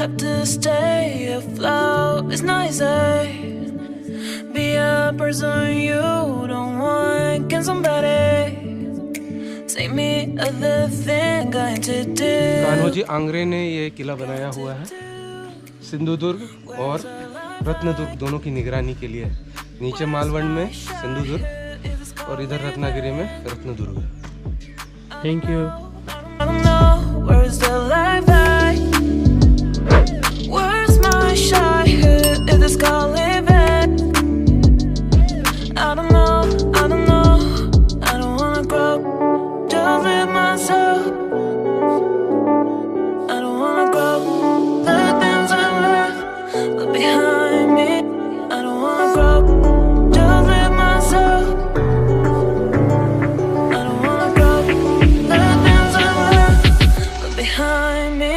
have to stay afloat. It's not easy. Be a person you don't want. Can somebody take me other thing going to do? Kanhoji Angre ने ये किला बनाया हुआ है सिंधुदुर्ग और रत्नदुर्ग दोनों की निगरानी के लिए। नीचे मालवण में सिंधुदुर्ग और इधर रत्नागिरी में Ratnadurg. Thank you. I don't know, where's the life at? Where's my shy? Who is this call living? I don't know, I don't know. I don't wanna grow, just live myself. I don't wanna grow, the things I left behind me. I don't wanna grow, just live myself. I don't wanna grow, the things I left behind me.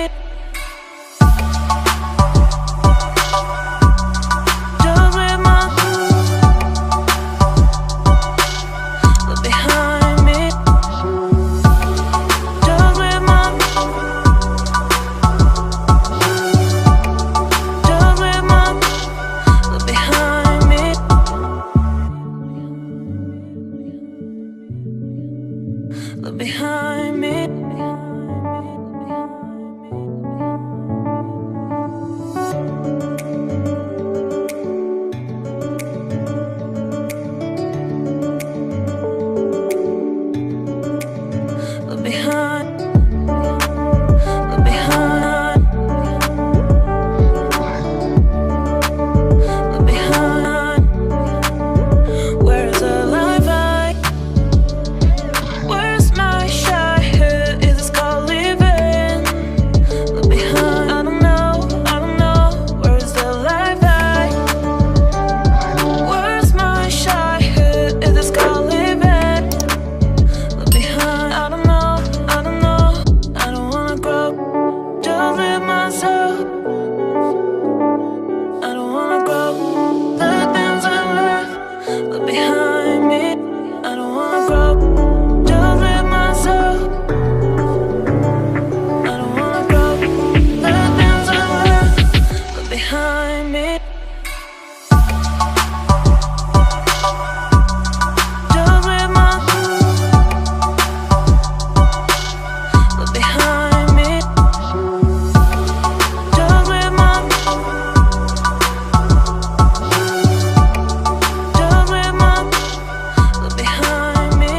Just live my behind me. Just live my behind me. Look behind me. Look behind. Look behind. Look behind. Where's the life at? Where's my shy? Who is this called living? Look behind. I don't know. Where's the life at? Where's my shy? Who is this called living? Look behind. I don't know. I don't wanna grow, just live myself. I don't wanna grow, the things I left behind me. I don't wanna grow, just live myself. I don't wanna grow, the things I left behind me. Just live my behind me. Just live my behind me.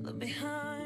Look behind.